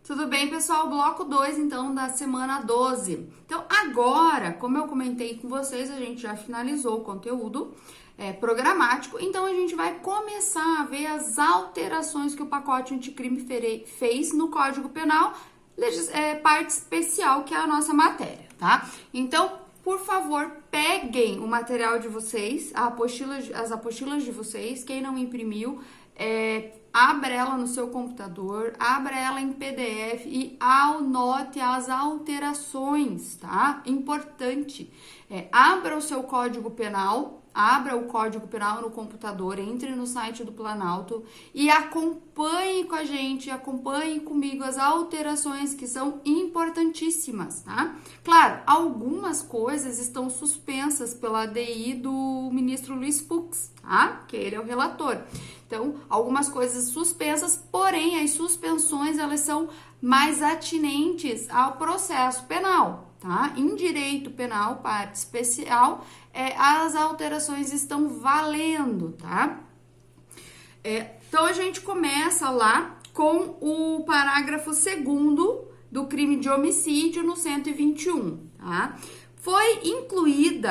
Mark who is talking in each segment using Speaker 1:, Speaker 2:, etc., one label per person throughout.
Speaker 1: Tudo bem, pessoal? Bloco 2, então, da semana 12. Então, agora, como eu comentei com vocês, a gente já finalizou o conteúdo programático, então a gente vai começar a ver as alterações que o pacote anticrime fez no Código Penal, parte especial, que é a nossa matéria, tá? Então, por favor, peguem o material de vocês, as apostilas de vocês, quem não imprimiu, abra ela no seu computador, abra ela em PDF e anote as alterações, tá? Importante. Abra o seu Código Penal, abra o Código Penal no computador, entre no site do Planalto e acompanhe com a gente, acompanhe comigo as alterações que são importantíssimas, tá? Claro, algumas coisas estão suspensas pela ADI do ministro Luiz Fux, tá? Que ele é o relator. Então, algumas coisas suspensas, porém, as suspensões, elas são mais atinentes ao processo penal, tá? Em direito penal, parte especial, as alterações estão valendo, tá? Então, a gente começa lá com o parágrafo 2º do crime de homicídio no 121, tá? Foi incluído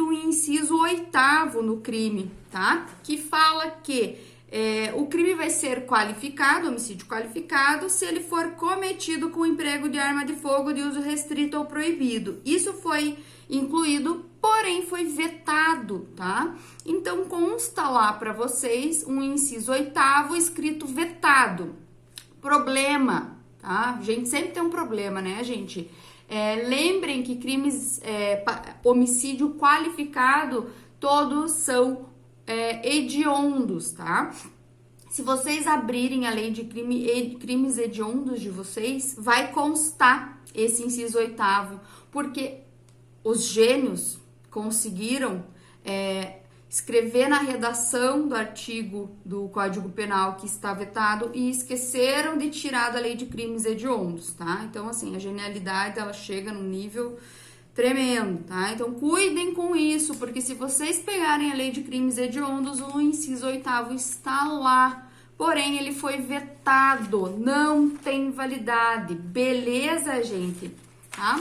Speaker 1: um inciso 8º no crime, tá? Que fala que o crime vai ser qualificado, homicídio qualificado, se ele for cometido com emprego de arma de fogo de uso restrito ou proibido. Isso foi incluído, porém foi vetado, tá? Então consta lá para vocês um inciso 8º escrito vetado. Problema, tá? A gente sempre tem um problema, né, gente? Lembrem que crimes, homicídio qualificado, todos são hediondos, tá? Se vocês abrirem a lei de crimes hediondos de vocês, vai constar esse inciso 8º, porque os gênios conseguiram escrever na redação do artigo do Código Penal que está vetado e esqueceram de tirar da lei de crimes hediondos, tá? Então, assim, a genialidade, ela chega num nível tremendo, tá? Então, cuidem com isso, porque se vocês pegarem a lei de crimes hediondos, o inciso 8º está lá, porém, ele foi vetado, não tem validade, beleza, gente? Tá?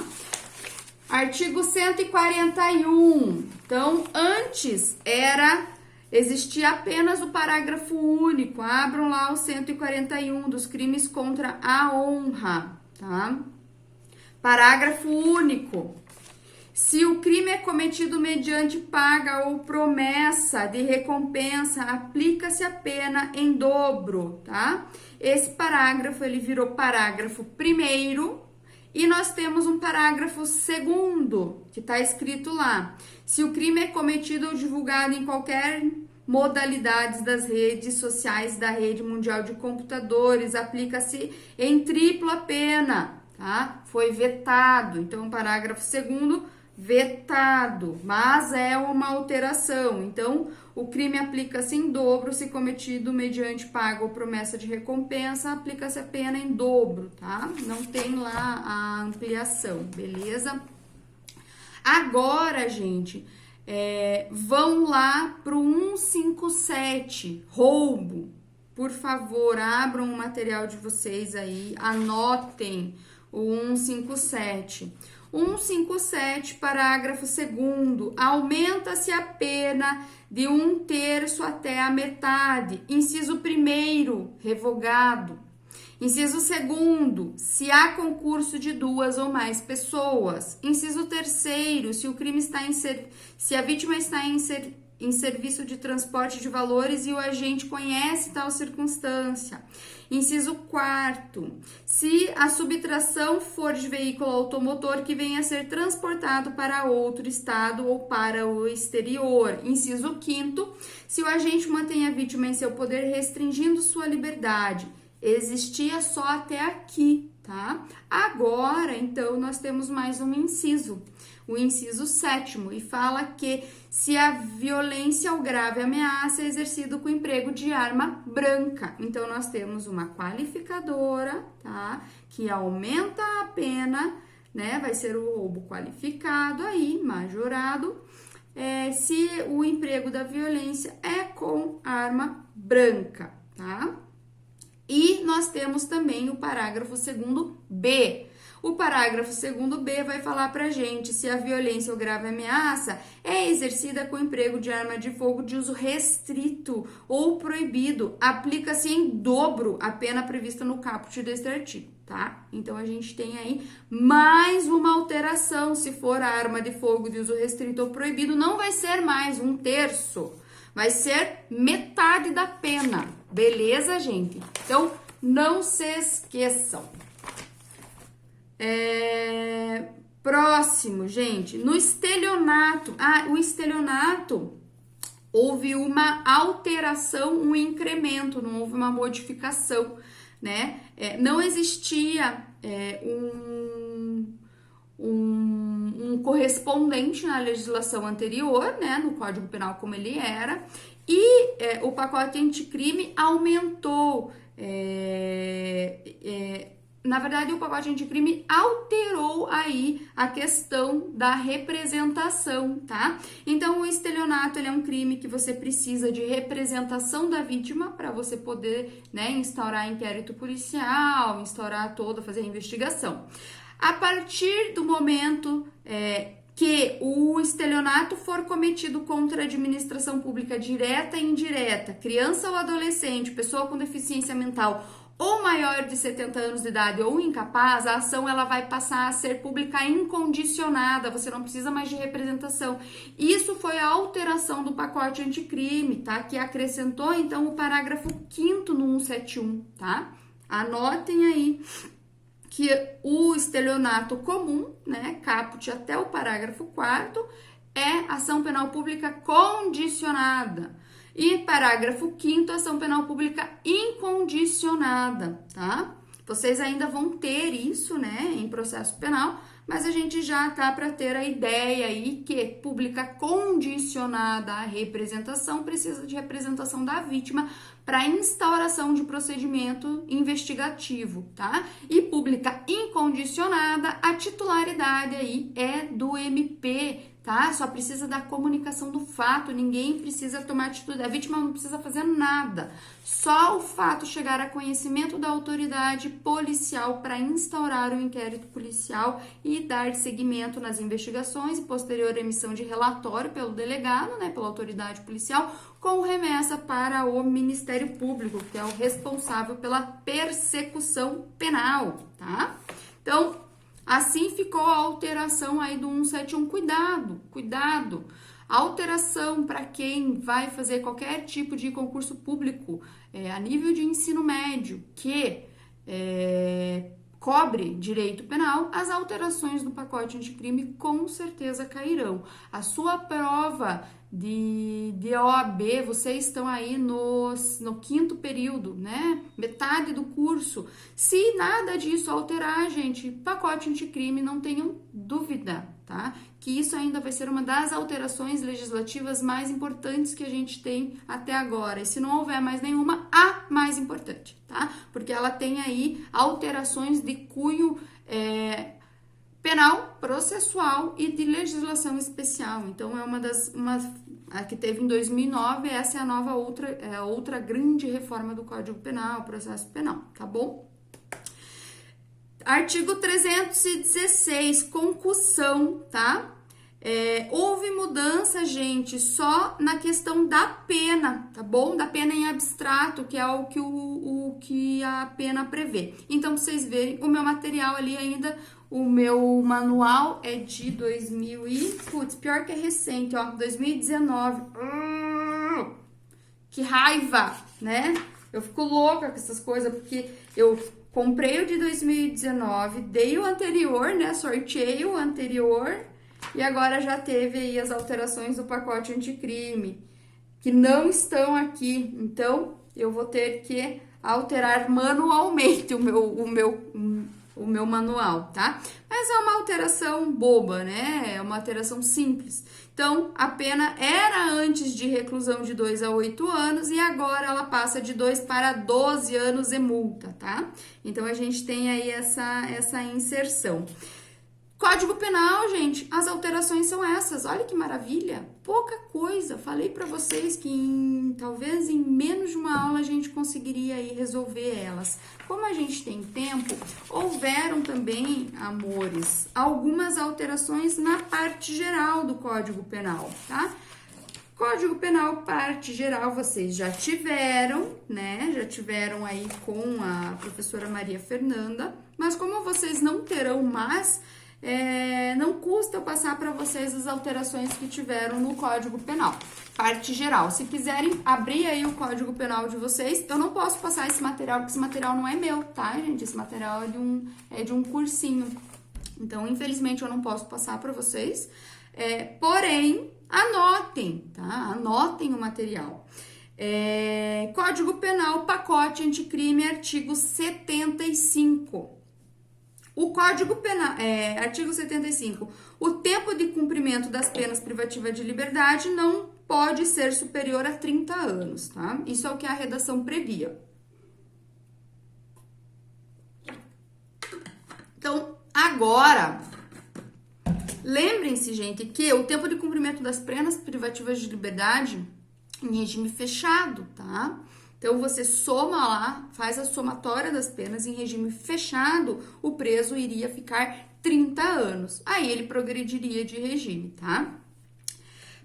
Speaker 1: Artigo 141. Então, antes existia apenas o parágrafo único. Abram lá o 141 dos crimes contra a honra, tá? Parágrafo único. Se o crime é cometido mediante paga ou promessa de recompensa, aplica-se a pena em dobro, tá? Esse parágrafo, ele virou parágrafo 1º. E nós temos um parágrafo 2º, que está escrito lá. Se o crime é cometido ou divulgado em qualquer modalidade das redes sociais da rede mundial de computadores, aplica-se em tripla pena, tá? Foi vetado. Então, o parágrafo 2º, vetado, mas é uma alteração. Então, o crime aplica-se em dobro se cometido mediante paga ou promessa de recompensa, aplica-se a pena em dobro, tá? Não tem lá a ampliação, beleza? Agora, gente, vão lá pro 157, roubo. Por favor, abram o material de vocês aí, anotem o 157. 157, parágrafo 2º, aumenta-se a pena de 1/3 até a metade. Inciso 1º, revogado. Inciso 2º, se há concurso de 2 ou mais pessoas. Inciso 3º, se o crime está se a vítima está em serviço de transporte de valores e o agente conhece tal circunstância. Inciso 4º, se a subtração for de veículo automotor que venha a ser transportado para outro estado ou para o exterior. Inciso 5º, se o agente mantém a vítima em seu poder restringindo sua liberdade. Existia só até aqui, tá? Agora, então, nós temos mais um inciso, o inciso 7º, e fala que se a violência ou grave ameaça é exercido com emprego de arma branca. Então, nós temos uma qualificadora, tá? Que aumenta a pena, né? Vai ser o roubo qualificado aí, majorado, se o emprego da violência é com arma branca, tá? E nós temos também o parágrafo 2º-B. O parágrafo 2º-B vai falar pra gente se a violência ou grave ameaça é exercida com emprego de arma de fogo de uso restrito ou proibido. Aplica-se em dobro a pena prevista no caput deste artigo, tá? Então, a gente tem aí mais uma alteração. Se for a arma de fogo de uso restrito ou proibido, não vai ser mais 1/3, vai ser metade da pena. Beleza, gente? Então, não se esqueçam. Próximo, gente, no estelionato. O estelionato houve uma alteração, um incremento, não houve uma modificação, né? Não existia um correspondente na legislação anterior, né? No Código Penal como ele era, e o pacote anticrime aumentou. Na verdade, o pacote anticrime alterou aí a questão da representação, tá? Então, o estelionato, ele é um crime que você precisa de representação da vítima para você poder, né, instaurar inquérito policial, fazer a investigação. A partir do momento que o estelionato for cometido contra a administração pública direta e indireta, criança ou adolescente, pessoa com deficiência mental ou maior de 70 anos de idade ou incapaz, a ação ela vai passar a ser pública incondicionada, você não precisa mais de representação. Isso foi a alteração do pacote anticrime, tá? Que acrescentou, então, o parágrafo 5º no 171, tá? Anotem aí que o estelionato comum, né, caput até o parágrafo 4º, é ação penal pública condicionada. E parágrafo 5º, ação penal pública incondicionada, tá? Vocês ainda vão ter isso, né, em processo penal, mas a gente já tá para ter a ideia aí que pública condicionada à representação precisa de representação da vítima para instauração de procedimento investigativo, tá? E pública incondicionada, a titularidade aí é do MP, tá? Só precisa da comunicação do fato, ninguém precisa tomar atitude, a vítima não precisa fazer nada. Só o fato chegar a conhecimento da autoridade policial para instaurar o inquérito policial e dar seguimento nas investigações e posterior emissão de relatório pelo delegado, né, pela autoridade policial, com remessa para o Ministério Público, que é o responsável pela persecução penal, tá? Então, assim ficou a alteração aí do 171. Cuidado. A alteração para quem vai fazer qualquer tipo de concurso público a nível de ensino médio que cobre direito penal, as alterações do pacote anticrime com certeza cairão. A sua prova de OAB, vocês estão aí no 5º período, né? Metade do curso. Se nada disso alterar, gente, pacote anticrime, não tenham dúvida, tá? Que isso ainda vai ser uma das alterações legislativas mais importantes que a gente tem até agora. E se não houver mais nenhuma, a mais importante, tá? Porque ela tem aí alterações de cunho penal, processual e de legislação especial. Então, a que teve em 2009, essa é a nova outra grande reforma do Código Penal, processo penal, tá bom? Artigo 316, concussão, tá? Houve mudança, gente, só na questão da pena, tá bom? Da pena em abstrato, que é o que a pena prevê. Então, pra vocês verem, o meu material ali ainda, o meu manual é de 2000 e... Putz, pior que é recente, ó, 2019. Que raiva, né? Eu fico louca com essas coisas, porque eu comprei o de 2019, dei o anterior, né? Sorteei o anterior e agora já teve aí as alterações do pacote anticrime, que não estão aqui. Então, eu vou ter que alterar manualmente o meu manual, tá? Mas é uma alteração boba, né? É uma alteração simples. Então, a pena era antes de reclusão de 2 a 8 anos e agora ela passa de 2 para 12 anos e multa, tá? Então, a gente tem aí essa inserção. Código Penal, gente, as alterações são essas. Olha que maravilha, pouca coisa. Falei para vocês que talvez em menos de uma aula a gente conseguiria aí resolver elas. Como a gente tem tempo, houveram também, amores, algumas alterações na parte geral do Código Penal, tá? Código Penal, parte geral, vocês já tiveram, né? Já tiveram aí com a professora Maria Fernanda, mas como vocês não terão mais, não custa eu passar para vocês as alterações que tiveram no Código Penal. Parte geral. Se quiserem abrir aí o Código Penal de vocês, eu não posso passar esse material, porque esse material não é meu, tá, gente? Esse material é de um cursinho. Então, infelizmente, eu não posso passar para vocês. Porém, anotem, tá? Anotem o material. Código Penal, pacote anticrime, artigo 75. O Código Penal, artigo 75, o tempo de cumprimento das penas privativas de liberdade não pode ser superior a 30 anos, tá? Isso é o que a redação previa. Então, agora, lembrem-se, gente, que o tempo de cumprimento das penas privativas de liberdade em regime fechado, tá? Então, você soma lá, faz a somatória das penas em regime fechado, o preso iria ficar 30 anos. Aí, ele progrediria de regime, tá?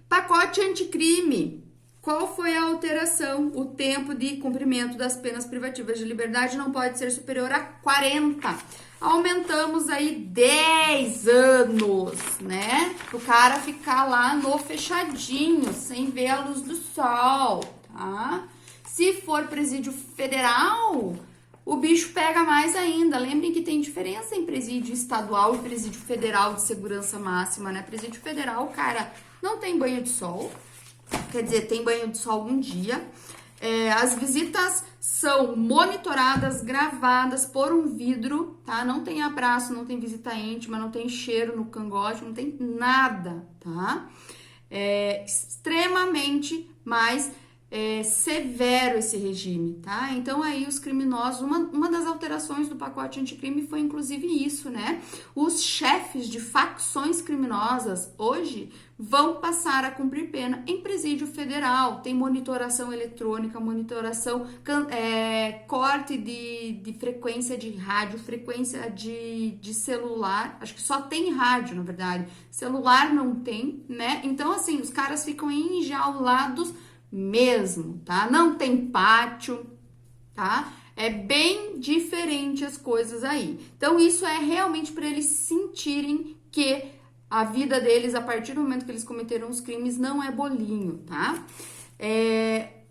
Speaker 1: Pacote anticrime. Qual foi a alteração? O tempo de cumprimento das penas privativas de liberdade não pode ser superior a 40. Aumentamos aí 10 anos, né? Pro cara ficar lá no fechadinho, sem ver a luz do sol, tá? Se for presídio federal, o bicho pega mais ainda. Lembrem que tem diferença em presídio estadual e presídio federal de segurança máxima, né? Presídio federal, cara, não tem banho de sol. Quer dizer, tem banho de sol um dia. As visitas são monitoradas, gravadas por um vidro, tá? Não tem abraço, não tem visita íntima, não tem cheiro no cangote, não tem nada, tá? Extremamente mais severo esse regime, tá? Então, aí os criminosos, uma das alterações do pacote anticrime foi inclusive isso, né? Os chefes de facções criminosas hoje vão passar a cumprir pena em presídio federal. Tem monitoração eletrônica, monitoração, corte de frequência de rádio, frequência de celular. Acho que só tem rádio, na verdade. Celular não tem, né? Então, assim, os caras ficam enjaulados mesmo, tá? Não tem pátio, tá? É bem diferente as coisas aí. Então, isso é realmente para eles sentirem que a vida deles, a partir do momento que eles cometeram os crimes, não é bolinho, tá?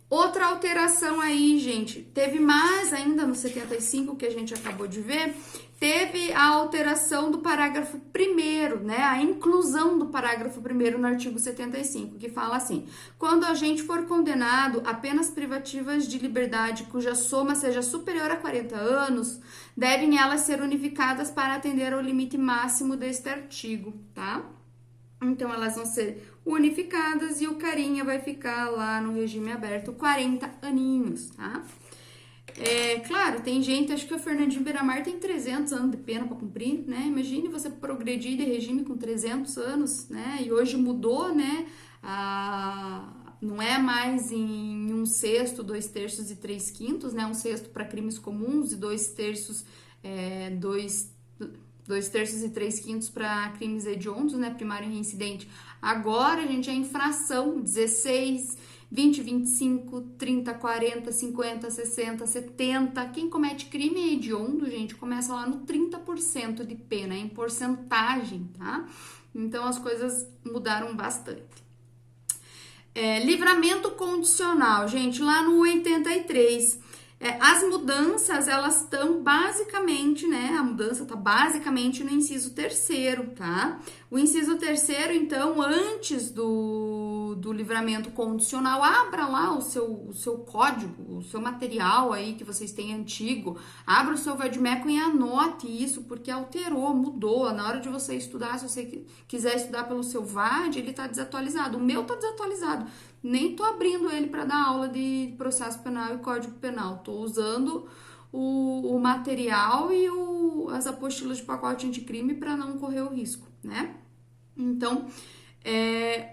Speaker 1: Outra alteração aí, gente, teve mais ainda no 75, que a gente acabou de ver, teve a alteração do parágrafo 1º, né? A inclusão do parágrafo 1º no artigo 75, que fala assim: quando a gente for condenado a penas privativas de liberdade cuja soma seja superior a 40 anos, devem elas ser unificadas para atender ao limite máximo deste artigo, tá? Então, elas vão ser unificadas e o carinha vai ficar lá no regime aberto 40 aninhos, tá? Claro, tem gente, acho que o Fernandinho Beiramar tem 300 anos de pena para cumprir, né? Imagine você progredir de regime com 300 anos, né? E hoje mudou, né? Não é mais em 1/6, 2/3 e 3/5, né? 1/6 para crimes comuns e 2/3, 2/3 e 3/5 para crimes hediondos, né? Primário e reincidente. Agora, gente, a infração 16, 20, 25, 30, 40, 50, 60, 70. Quem comete crime hediondo, gente, começa lá no 30% de pena, em porcentagem, tá? Então, as coisas mudaram bastante. Livramento condicional, gente, lá no 83. As mudanças, elas estão basicamente, né? A mudança tá basicamente no inciso 3º, tá? O inciso 3º, então, antes do livramento condicional, abra lá o seu código, o seu material aí que vocês têm antigo, abra o seu Vademecum e anote isso, porque alterou, mudou. Na hora de você estudar, se você quiser estudar pelo seu VAD, ele tá desatualizado. O meu tá desatualizado. Nem tô abrindo ele para dar aula de processo penal e código penal. Tô usando o material e as apostilas de pacote anticrime para não correr o risco, né? Então,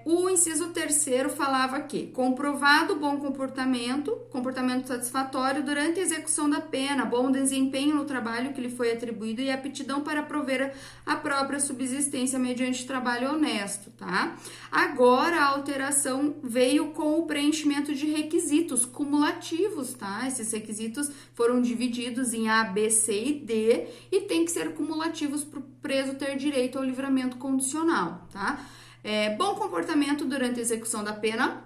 Speaker 1: o inciso terceiro falava que comprovado bom comportamento satisfatório durante a execução da pena, bom desempenho no trabalho que lhe foi atribuído e aptidão para prover a própria subsistência mediante trabalho honesto, tá? Agora a alteração veio com o preenchimento de requisitos cumulativos, tá? Esses requisitos foram divididos em A, B, C e D e tem que ser cumulativos para o preso ter direito ao livramento condicional, tá? Bom comportamento durante a execução da pena,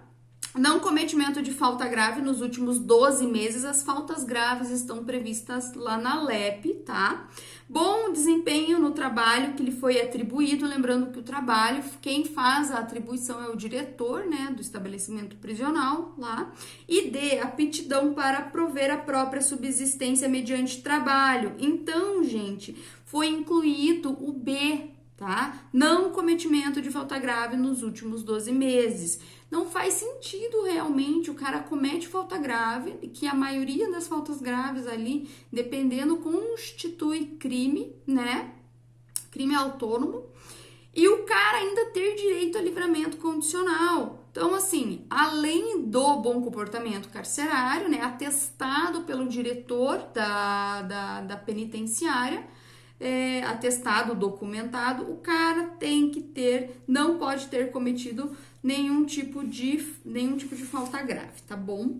Speaker 1: não cometimento de falta grave nos últimos 12 meses, as faltas graves estão previstas lá na LEP, tá? Bom desempenho no trabalho que lhe foi atribuído, lembrando que o trabalho, quem faz a atribuição é o diretor, né, do estabelecimento prisional lá, e D, aptidão para prover a própria subsistência mediante trabalho. Então, gente, foi incluído o B, tá? Não cometimento de falta grave nos últimos 12 meses. Não faz sentido realmente o cara comete falta grave, que a maioria das faltas graves ali, dependendo, constitui crime, né? Crime autônomo. E o cara ainda ter direito a livramento condicional. Então, assim, além do bom comportamento carcerário, né? Atestado pelo diretor da penitenciária, atestado, documentado, o cara tem que não pode ter cometido nenhum tipo de falta grave, tá bom?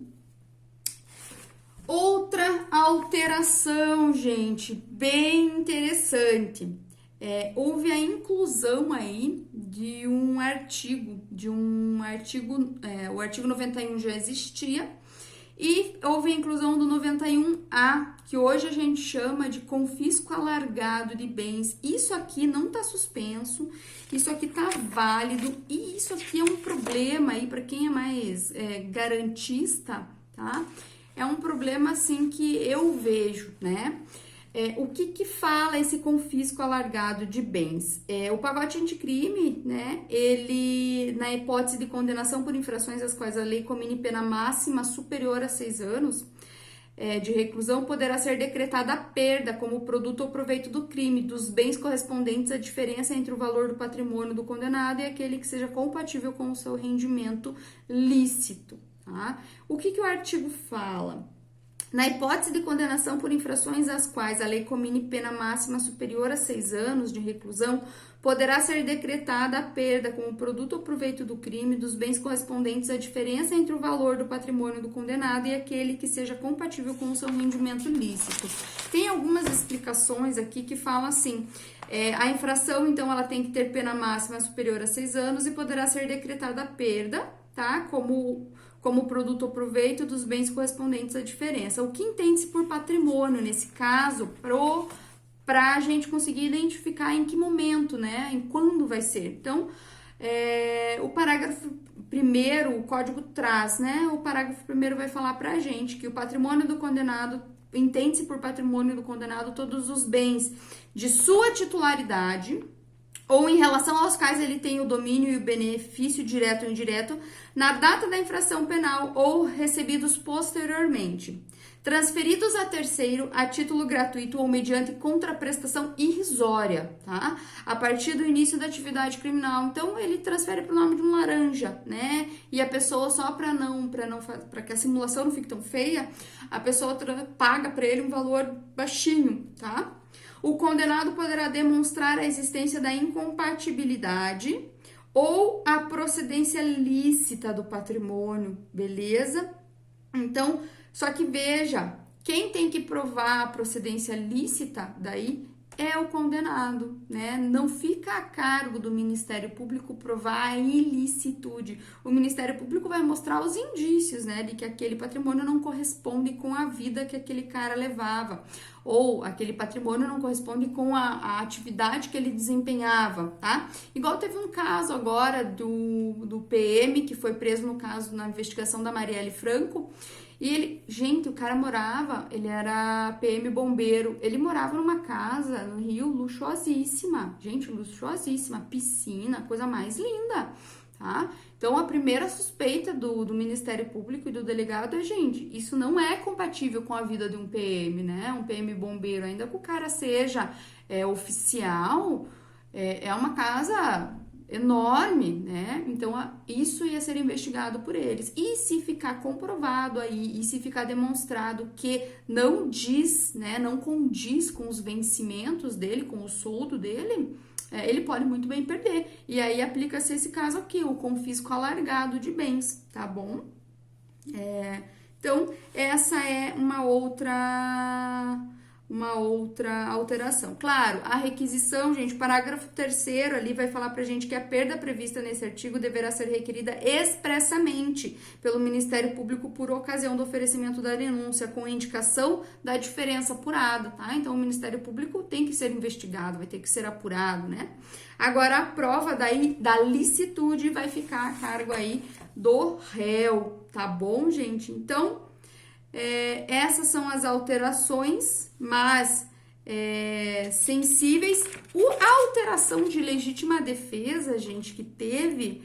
Speaker 1: Outra alteração, gente, bem interessante, houve a inclusão aí de um artigo, o artigo 91 já existia, e houve a inclusão do 91A, que hoje a gente chama de confisco alargado de bens. Isso aqui não tá suspenso, isso aqui tá válido, e isso aqui é um problema aí para quem é mais garantista, tá? É um problema assim que eu vejo, né? O que fala esse confisco alargado de bens? O pacote anticrime, né, ele, na hipótese de condenação por infrações às quais a lei comine pena máxima superior a 6 anos de reclusão, poderá ser decretada a perda como produto ou proveito do crime dos bens correspondentes à diferença entre o valor do patrimônio do condenado e aquele que seja compatível com o seu rendimento lícito, tá? O que o artigo fala? Na hipótese de condenação por infrações às quais a lei comine pena máxima superior a 6 anos de reclusão, poderá ser decretada a perda como produto ou proveito do crime dos bens correspondentes à diferença entre o valor do patrimônio do condenado e aquele que seja compatível com o seu rendimento lícito. Tem algumas explicações aqui que falam assim, a infração, então, ela tem que ter pena máxima superior a 6 anos e poderá ser decretada a perda, tá? Como produto ou proveito dos bens correspondentes à diferença. O que entende-se por patrimônio, nesse caso, para a gente conseguir identificar em que momento, né? Em quando vai ser. Então, o parágrafo 1º, o código traz, né? O parágrafo 1º vai falar para a gente que o patrimônio do condenado, entende-se por patrimônio do condenado todos os bens de sua titularidade, ou em relação aos quais ele tem o domínio e o benefício direto ou indireto na data da infração penal ou recebidos posteriormente, transferidos a terceiro a título gratuito ou mediante contraprestação irrisória, tá? A partir do início da atividade criminal. Então, ele transfere para o nome de um laranja, né? E a pessoa, só para que a simulação não fique tão feia, a pessoa paga para ele um valor baixinho, tá? O condenado poderá demonstrar a existência da incompatibilidade ou a procedência lícita do patrimônio, beleza? Então, só que veja, quem tem que provar a procedência lícita daí é o condenado, né? Não fica a cargo do Ministério Público provar a ilicitude. O Ministério Público vai mostrar os indícios, né, de que aquele patrimônio não corresponde com a vida que aquele cara levava, ou aquele patrimônio não corresponde com a atividade que ele desempenhava, tá? Igual teve um caso agora do PM, que foi preso no caso, na investigação da Marielle Franco, e o cara ele era PM bombeiro, ele morava numa casa no Rio luxuosíssima, gente, luxuosíssima, piscina, coisa mais linda, tá? Então, a primeira suspeita do Ministério Público e do delegado é, gente, isso não é compatível com a vida de um PM, né? Um PM bombeiro, ainda que o cara seja oficial, é uma casa enorme, né? Então, isso ia ser investigado por eles. E se ficar comprovado aí, e se ficar demonstrado que não diz, né, não condiz com os vencimentos dele, com o soldo dele, ele pode muito bem perder. E aí aplica-se esse caso aqui, o confisco alargado de bens, tá bom? Então, essa é uma outra alteração. Claro, a requisição, gente, parágrafo 3º ali vai falar pra gente que a perda prevista nesse artigo deverá ser requerida expressamente pelo Ministério Público por ocasião do oferecimento da denúncia, com indicação da diferença apurada, tá? Então, o Ministério Público tem que ser investigado, vai ter que ser apurado, né? Agora, a prova da licitude vai ficar a cargo aí do réu, tá bom, gente? Então, essas são as alterações, mas sensíveis. A alteração de legítima defesa, gente, que teve,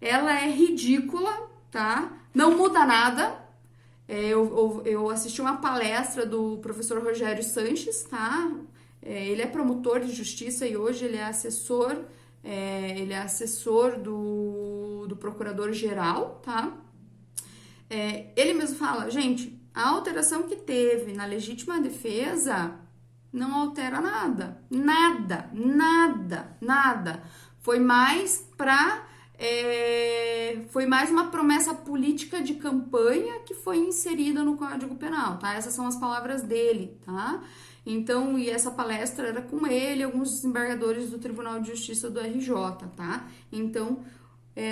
Speaker 1: ela é ridícula, tá? Não muda nada. Eu assisti uma palestra do professor Rogério Sanches, tá? Ele é promotor de justiça e hoje ele é assessor, do procurador-geral, tá? Ele mesmo fala, gente, a alteração que teve na legítima defesa não altera nada. Nada. Foi mais uma promessa política de campanha que foi inserida no Código Penal, tá? Essas são as palavras dele, tá? Então, e essa palestra era com ele e alguns desembargadores do Tribunal de Justiça do RJ, tá? Então,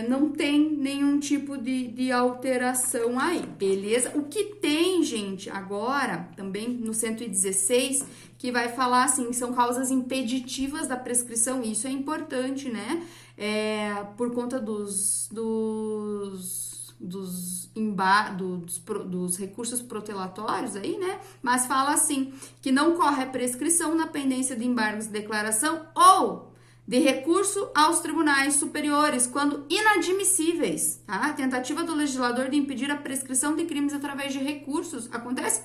Speaker 1: não tem nenhum tipo de alteração aí, beleza? O que tem, gente, agora, também no 116, que vai falar assim, são causas impeditivas da prescrição, isso é importante, né? Por conta dos recursos protelatórios aí, né? Mas fala assim, que não corre a prescrição na pendência de embargos de declaração ou de recurso aos tribunais superiores, quando inadmissíveis, tá? Tentativa do legislador de impedir a prescrição de crimes através de recursos. Acontece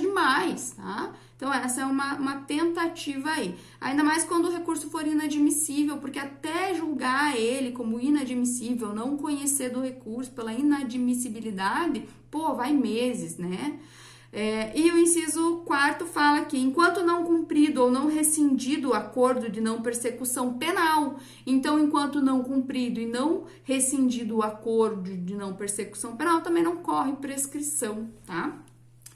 Speaker 1: demais, tá? Então, essa é uma tentativa aí. Ainda mais quando o recurso for inadmissível, porque até julgar ele como inadmissível, não conhecer do recurso pela inadmissibilidade, vai meses, né? E o inciso 4º fala que, enquanto não cumprido ou não rescindido o acordo de não persecução penal, então, enquanto não cumprido e não rescindido o acordo de não persecução penal, também não corre prescrição, tá?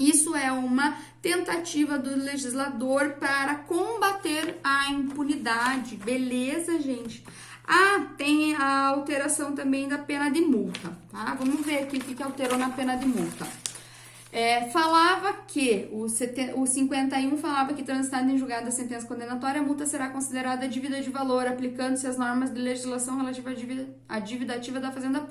Speaker 1: Isso é uma tentativa do legislador para combater a impunidade, beleza, gente? Tem a alteração também da pena de multa, tá? Vamos ver aqui o que alterou na pena de multa. Falava que, o 51 falava que, transitada em julgado a sentença condenatória, a multa será considerada dívida de valor, aplicando-se as normas de legislação relativa à dívida ativa da Fazenda Pública.